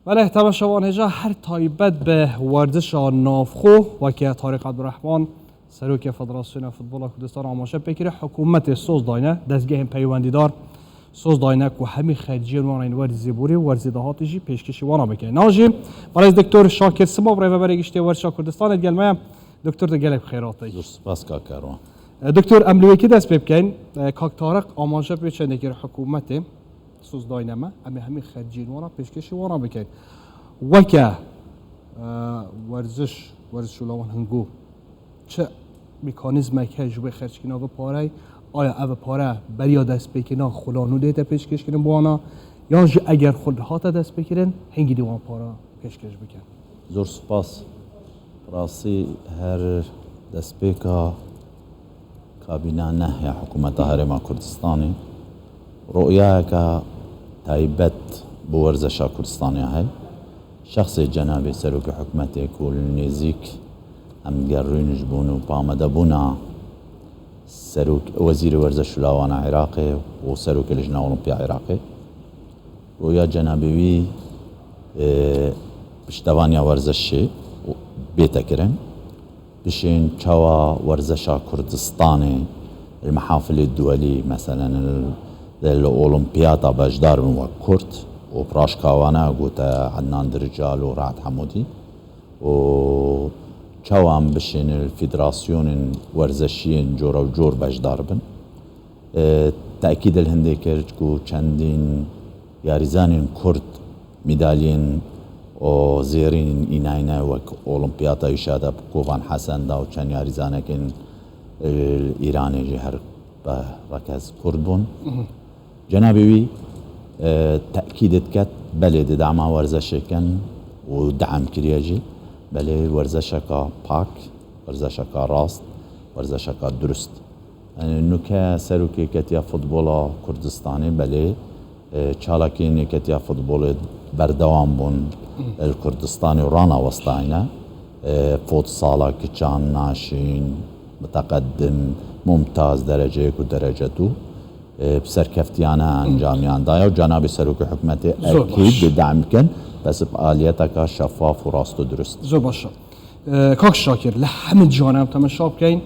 ولی تماشاوان هجا هر تایبت به ورزش نافخو و که طارق عبدالرحمن سروک فدراسیون فوتبال کردستان آماده بکره حکومت سوز داینه دستگاه پیوندیدار سوز داینه که همین خرجی وان این ورزی بوری ورزی دهاتیجی پیشکشی وانا بکنه ناجی برای دکتر شاکر سما برای برگشته ورزش کردستان گلمه دکتر دگل خیراتی سپاس کاکارو دکتر املوکی دست بکن کاک طارق آماده بچنه که حکومت سوز داینه ما همین خرجی وانا پیشکشی وانا بکنه وکه ورزش ولوان هنگو چه مکانیزمی که جوی خرج کنه و پاره آیا او پاره برای دست بکنه خلانو دیده پیشکش کنه بوانا یا اگر خود هات دست بکنن هنگی دیوان پاره پیشکش بکن زور سپاس راسی هر دست بکا کابینا نهی حکومت هرما کردستانی رؤیا که تایبت بورزش کردستانی های شخص جنابی سروک حکومت کل نزیک هم گرینج بونو پامده بونا سروک وزیر ورزش لاوان عراقی و سروک لجنه اولمپیا عراقی رویا جنابی پشتوانیا ورزشی بیتا کرن بشين شوا ورزشا كردستاني المحافل الدولي مثلا الأولمبيادا بجدار وكرد وبراش كاوانا قوت عدنان درجال ورعد حمودي و شوام بشين الفيدراسيون ورزشيين جورا وجور بجدار بن تأكيد الهندي كرجكو چندين ياريزانين كرد ميدالين و زیرین ایناینا و اولمپیادا ایشادا کوفان حسن دا و چند یاریزانه کن ایرانی جهر با رکز کردبون جنابی وی تأکیدت کت بله دعم ورزش کن و دعم کریجی بله ورزش کا پاک ورزش کا راست ورزش کا درست نکه سروکی کتیا فوتبالا کردستانی بله چالاکی کتیا فوتبال بردوام بون الكردستاني ورانا وسطاينا فوت صالة كان ناشين متقدم ممتاز درجة ودرجته بسركفتيانا عن جامعان دايا وجناب سروك حكمتي أكيد بدعم كن بس بآليتك شفاف وراست ودرست زو باشا كاك شاكر لحم الجانب تمشاب كين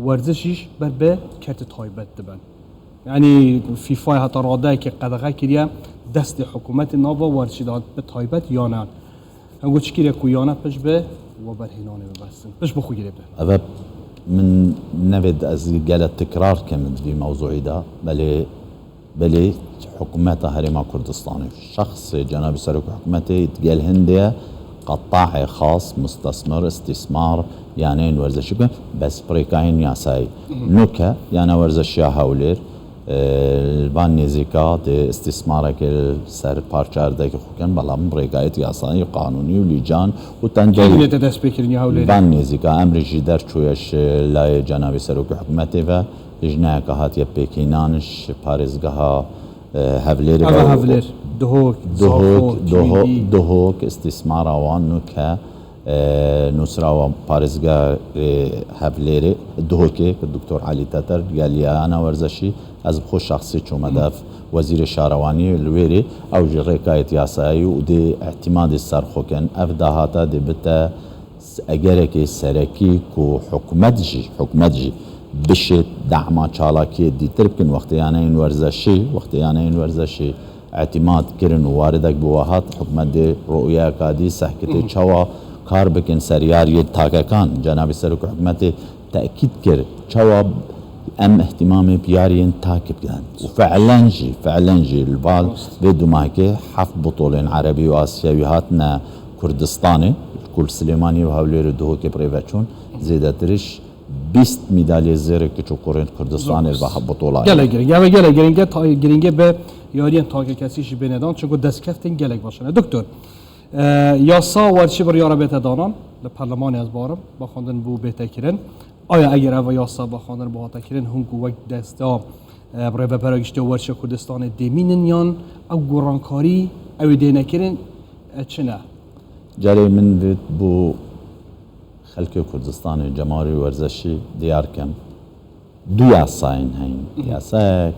ورزشيش بربه كرت تايبت دبن يعني فيفا حتى رادای که قدغه کریه دست حکومت ناوا ورشی داد به تایبت یا نه هنگو چی کریه که یا نه پش به و برهنانه ببستن پش بخو گیره به اوه من نبد از گل تکرار کمد في موضوعی دا بلی حکومت هرما کردستانی شخص جناب سروک حکومتی يتقال هندية قطاع خاص مستثمر استثمار يعني ورزشي بس بريكاين ياساي نوكا يعني ورزشي هاولير البان نزیکات استثمارك سر پارچارده که خوکن بلام برگایت یاسایی قانونی و لیجان و تنجیل دست بکرنی هولی البان نزیکا امریجی در چویش لای جناب سروک حکومتی و لجنه که هاتی پیکینانش پارزگاه هفلیر دهوک استثمار آوان که نصرة وبارزجا هفليري دهوكي الدكتور علي تاتر قال لي أنا ورزشي از بخوش شخصي شو مداف وزير شارواني الويري أو جريكايت ياساي ودي اعتماد السرخوكن أفداهاتا دي بتا أجرك سركي كو حكمتجي بشت دعما شالاكي دي تربكن وقت يعني ورزشي اعتماد كرن واردك بواهات حكمت دي رؤيا كادي سحكتي شوا کار بکن سریاری تاککان جناب سروک حکومت تأکید کرد جواب ام اهتمام بیارین تاکب کردن و فعلا جی البال بدو ما که 7 بطولين عربي وآسيوي هاتنا كردستاني كل سليماني وهولير دهو که بريفاتشون زيادة ترش 20 ميدالية زيرك كچو كورين كردستاني الباها بطولة گله گرینگه به یارین تاکه کسیش بندان چون دست کفتین گلک باشنه دکتر یاسا ورشی بر یارا بیت دانان لپارلمانی از بارم با خواندن بو بیت کرن آیا اگر او یاسا با خواندن با هات کرن هنگو وقت دستا برای برگشته ورشی کردستان دیمینن یان او گرانکاری او دی نکرن چنه جاری من بید بو خلق کردستان جمهوری ورزشی دیار کم دو یاساین هین یاساک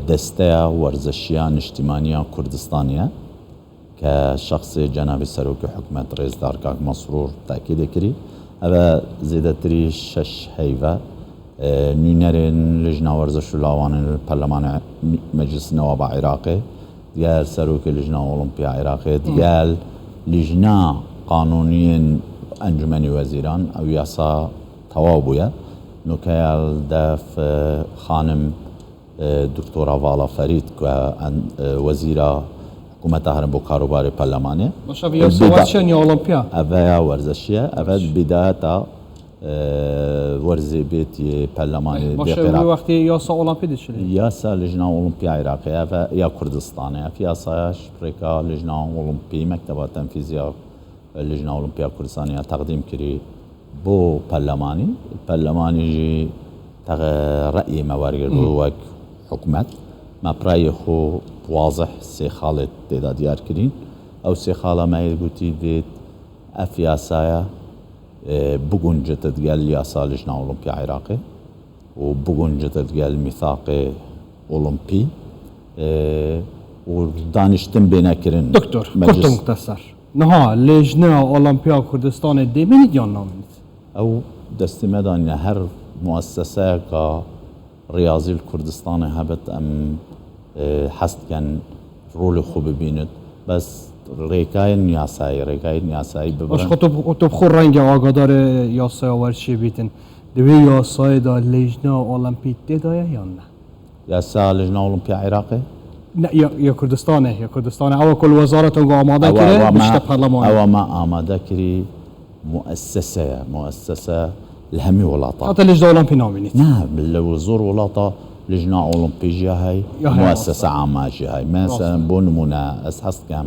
دسته ورزشیان اجتماعی کردستانیه كشخص جناب سروك حكومة رئيس داركاك مسرور تأكيد كري أبا زيدتري شش هيفا نونرين لجنة ورزش لاوان البرلمان مجلس النواب عراقي ديال سروك لجنة أولمبيا عراقي ديال لجنة قانونيا أنجمني وزيران أو ياسا توابويا نوكيال داف خانم دكتورة فالا فريد وزيرة حكومة هرم بو كاروباري برلماني باشه یا سوارشن یا المپیا أفا ورزشية أفا بداية ورزي بيتي برلماني باشه وقتی یا سا المپی دشلی ياسا لجنة أولمبيا عراقية أفا يا كردستانية في ياسا شبريكا لجنة أولمبي مكتبة تنفيذية لجنة أولمبيا كردستانية تقديم كري بو برلماني البرلماني جي رأي موارد بو حكومت ما براي خو واضح سي خالد تيدا ديار كرين او سي خاله ما يقولتي بيت اف ياسايا بقون جتت قال ياسا لجنة أولمبيا عراقي وبقون جتت قال ميثاق أولمبي ودانشتن بينا كرين دكتور كنت مختصر نها لجنة أولمبيا كردستان دي من يان نامنت او دستمدان هر مؤسسة رياضي الكردستان هبت ام حست كان رول خوب ببينت بس ريكاي نياساي باش خطب خور رنگ آگادار یاسای ورشی بیتن دوی یاسای دا لجنه أولمپی دایا یا نه ياسا لجنة أولمبيا عراقي نه یا کردستانه او کل وزارت اونگو آماده کره بشت پرلمان او ما آماده كري مؤسسة الهمي ولاطة حتى لجنه أولمپی نامینید نعم بالوزور ولاطة لجنة أولمبية هاي مؤسسة عامة هاي مثلا بون منا أسحس كم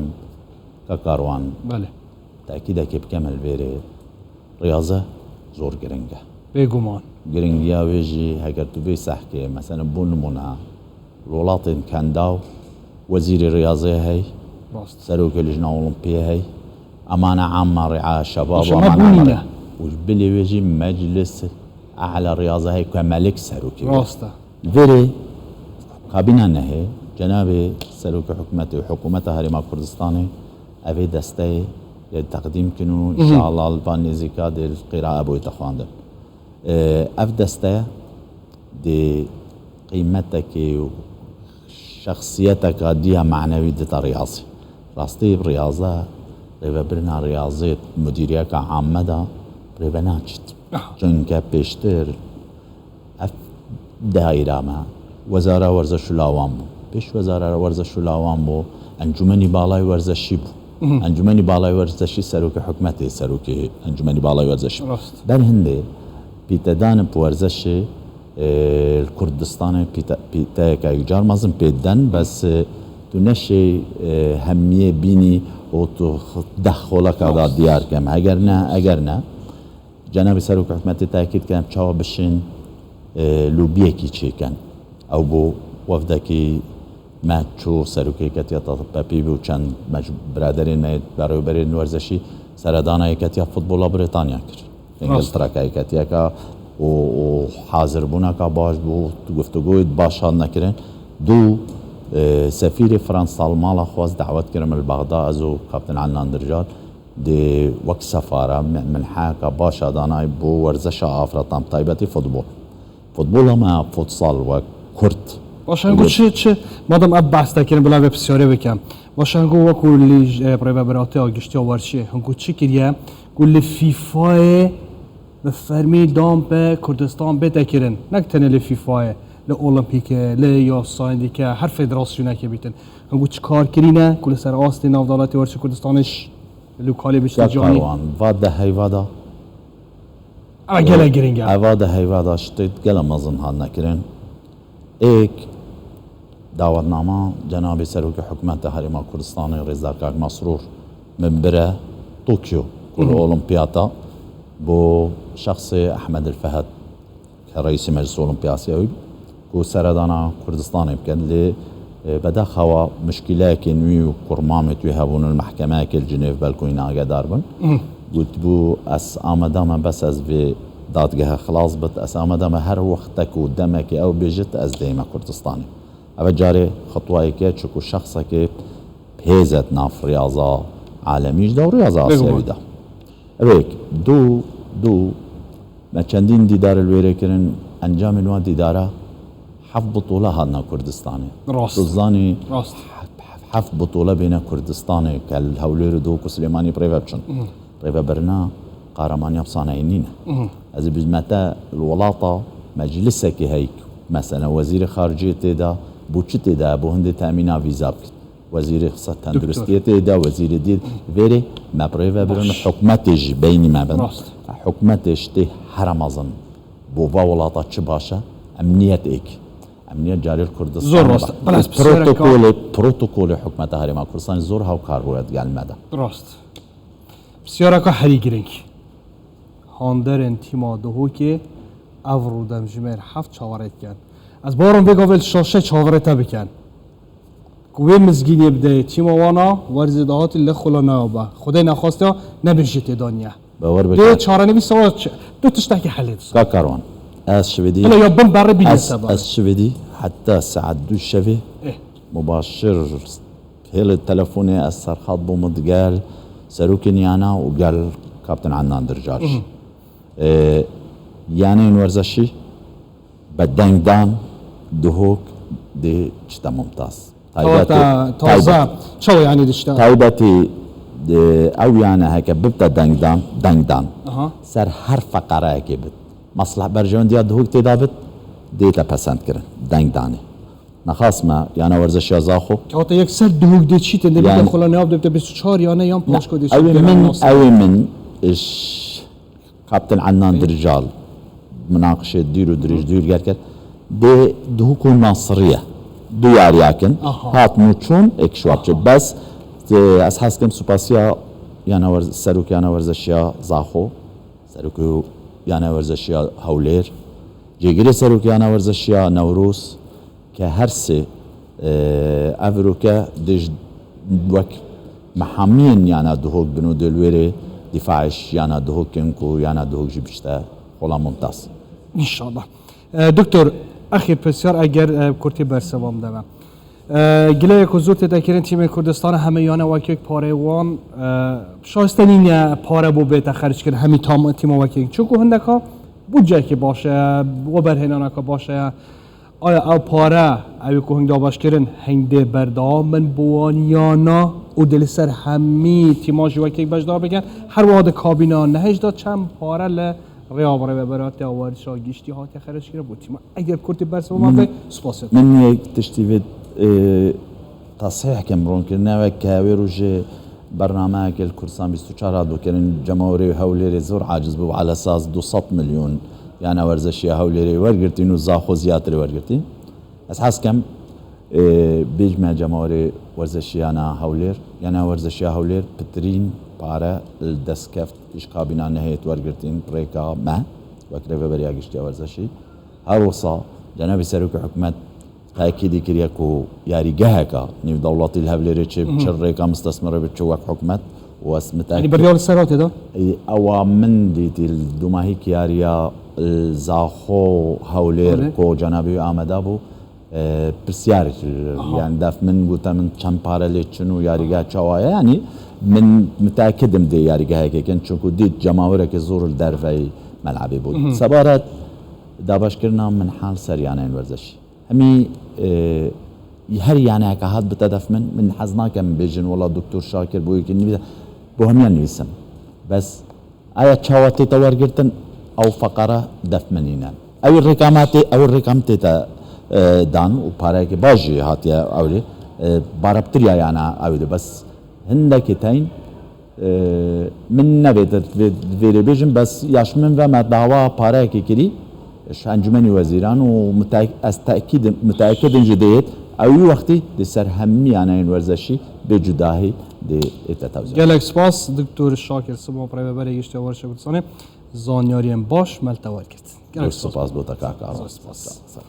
ككاروان بله تأكيد كيف كمل بيري رياضة زور جرينجا بيجومان جرينجا ويجي هكذا تبي سحكي مثلا بون منا الولاط كان داو وزير الرياضة هاي راست سروك لجنة أولمبية هاي أمانة عامة رعاية شباب وأمانة عامة وبلي ويجي مجلس أعلى رياضة هاي كملك سروكي راسته فيري كابينة نهي جناب سلوك حكومته هرما كردستاني أبي دستي للتقديم كنو إن شاء الله البانيزيكا دي القراءة بوي تخواندن أف دستي دي قيمتك شخصيتك ديها معنوي دي رياضي راستي برياضة ريبا برنا رياضية مديرية كعامة ريبا ناجت جنكا بيشتر أف دائرة ما وزارة ورزش لاوان بو بيش وزارة ورزش لاوان بو انجمني بالاي ورزشي بو انجمني بالاي ورزشي سروك حكمتي سروك انجمني بالاي ورزشي بل هندي بيتدان بورزشي الكردستان بيتا كايجار مازن بيدن بس تنشي همية بيني وتدخلك على ديار كم اگرنا جناب سروك حكمتي تأكيد كان بشاو بشين لوبيكي چيكن او بو وفدكي ماتشو سروكي كتيا تطبيبي وچند برادرين ما برابرين ورزشي سردانا كتيا فوتبولا بريطانيا كر انجلترا كتيا كا وحاضر بونا كا باش بو گفتگوی باشان نكرن دو سفير فرنسا المالا خواست دعوت كرم البغداد ازو كابتن عنان درجال دي وك سفارة من حاكا باشا داناي بو ورزشا افرطان طيبتي فوتبول ما فوتسال وكرت باشنگو چه مادام اب بحث تکریم بلا بسیاره بکم باشنگو وکو لیج برای براتی آگشتی آورشی هنگو چی کریه کل فیفا بفرمی دام به کردستان بتکرین نکتنه لفیفا لأولمپیک لیا سایندیکه هر فدراسیونه که بیتن هنگو چی کار کرینه کل سر آستی نافدالتی ورشی کردستانش لوکالی بشت جانی واده هیوادا اما گله گرینگه واده هیوادا شتید گله مزن ها نکرین ایک دعوتنامه جناب سروك حكومة هرما كردستان رئيس داركاك مسرور من برا طوكيو كل أولمبيادا بو شخص أحمد الفهد كرئيس مجلس أولمبيا آسيوي كو سردانا كردستان بكن لي بدا خوا مشكلة كنوي وقرمامة ويهابون المحكمة كل جنيف بالكوينا قدار بن قلت بو أس آمدام بس أز في دادگاه خلاص بت أس آمدام هر وقتك ودمك أو بيجت أز ديما كردستاني أبا جاري خطوة كي تشكو شخصك پێزت نافڕیازا عالەمیش دا و ڕیاضا بگو. ئاسیاویدا ئەوێک دوو مە چەندین دیدارە لێرەکردن ئەنجامی نوا دیدارە حەف بتوڵە هاتنە کوردستانی ڕاست. دزانی ڕاست حەف بتوڵە بینە کوردستانی کە هەولێر و دۆک و سلێمانی پڕێڤە بچن ڕێڤە بەرنا قارەمانیا بسانایی نینە ئەز بژمەتە وڵاتە مەجلیسێکی هەیک مەسەنە وەزیری خارجیە تێدا بۆ چ تێدا بۆ هەندێک تامینە ڤیزا بکرد وەزیری قسە تەندروستیە تێدا وەزیری دید vêrê me birêve birin hikûmetê jî beynî me bin hikûmetê ji tê here mezin bo va welata çi baş e emniyetêk emniyet carî Kurdistan Zor rast. protokolê hikûmeta Herêma Kurdistanê zor hewkar bûye gelme de ڕاست پرسیارەکە هەری گرنگ هاندەرên تیما دهۆکê ev rûdemjimêr heft çawaret dikin ez barom vê gavel şaşe çawarete bikin ku wê mizgînê bidê tîma wana werzê dahatî li xula neabe xudê nexwastiya nebin jî têdaniye باور dê بکە çarenivî sawa du tiştekî helê کا کاروان ez şvedî هلا ya bin berre bîne seba ez şvedî heta saet du şevê مباشر هێڵ تەلەفۆنێ ئەس سەرخات بۆ مدگەل سەرۆکی نیانە و گەل کاپتن عەنان درجاش یانەین وەرزەشی بە دەنگدان دهۆک دێ چتە ممتاز تازە çawa yanî dişte تایبەتی ئەو یانە هەکە ببتە دەنگدان سەر هەر فەقەرەیەکێ بێت مەسلح بەرژەوەندیا دهۆک تێدا بێت دێتە پەسەندکردن دەنگدانێ نەخاسمە یانە وەرزەشیە زاخۆ کەواتە یەکسەر دهۆک دێ چیتە دەبێت خۆڵە ناو دەبێتە 24 یانە یان پاشکۆ دێ ئەوێ من کاپتن عەنان درجال مناقشێت دیر و درێژ دوورگەر کرد دێ دهۆک و ناسڕیە دوو یاریاکن هاتن و چوون ئێکشوا بچێت بەس ئەس حەزکەم سوپاسیا سەرۆکی یانە وەرزەشیە زاخۆ سەرۆکی و یانە وەرزەشیە هەولێر جێگیری سەرۆکی یانە وەرزەشیە نەورۆز کە هەر سێ ئەڤرۆکە دژ وەک محەمیên یانە دهۆک بن و دلوێرێ دیفاعش یانە دهۆکن و یانە دهۆکژی بشتە خۆڵا ممتاز ئینشاءالله دکتۆر ئەخیر پرسیار ئەگەر کورتی بەرسەوام دەبە گلەیەک و زۆر تێدەکردن تیمê Kurdistanê hemêyane wekek parê wan şayste nîne pare bû bête xerckirin hemî tîma wekek çunku hindeka budcekê baş e we berhênaneka baş e aya ew pare ew ku hingda başkirin hengdê berdawam min bi wan yana û dê li ser hemî tîma jî wekek bejdar bikin her wiha di kabîna nehêjda çend pare li rêya birêveberatiya werşa giştî hatiye xerckirin bû tîma eger kurtî bersevama be spas من یەک تشتی vê تصحیح ڕۆنکردنەوە کە وێ ڕۆژێ بەرنامەیەکە لە کوردستان 24 هاتبووکردن جەماوەری هەولێرێ زۆر عاجز بوو على ساز 200 ملیۆن یانە وەرزەشیە هەولێرێ وەرگرتین و زاخۆ زیاتر وەرگرتین ئەس حەزکەم بێژمە جەماوەری وەرزەشیانە هەولێر یانە وەرزەشیە هەولێر پترین پارە دەستکەفت ئیش کابینا نەهەیەت وەرگرتین ڕێکا مە وەک ڕێڤەبەریا گشتیە وەرزەشی هەروەسا جەنابی سەرۆکی حکوومەت تاکیدی کردە و یاریگەهەکە نێو دەوڵاتی هەولێرێ چ ڕێکا مستەسمەڕە بێت چ وەک حکوومەت بەریاڵ سەراتێدا ئەوە من دیتی دوماهی یاریە زاخۆ هەولێر کۆ جەنابی ئامادە بوو پرسیارێک یان دەف من گوتە من چەند پارە لێ چن و یاریگا چاوایە ینی من متاکدم دێ یاریگەهەکەکەن چونکو دیت جەماوەرێکی زۆر دەرڤەی مەلعبی بوو سەبارەت دابشکردنا من حال سەریانەین وەرزەشی هەمی هەر یانەیەکە هات بتە دەف من حەز ناکەم بێژن وڵا دکتۆر شاکر بۆ یەکی نویسە بۆ هەمیان نویسم بەس ئایا چاوە تێتە وەرگرتن ئەو فەقەرە دەفمنینە ئەوی ڕێکاماتێ ئەو ڕێکام تێتە دان و پارەیەکی باشی هاتیە ئەوێ بارەبتریا یانە ئەوێ بەس هەندێکی تاین من نەبێت vêrê bêjim bes yaş min ve me dawa pareyekê kirî Encûmenî Wezîran û ez müteekidin ji dêyet ew wî wextî di ser hemî yaneyên werzeşî bê cudahî dê ête tewze. Gelek spas Dr. Şakir Sima Rêveberê Giştiya Werşa Kurdistanê zanyariyên baş me li te wergirt. Spas bo te kaka.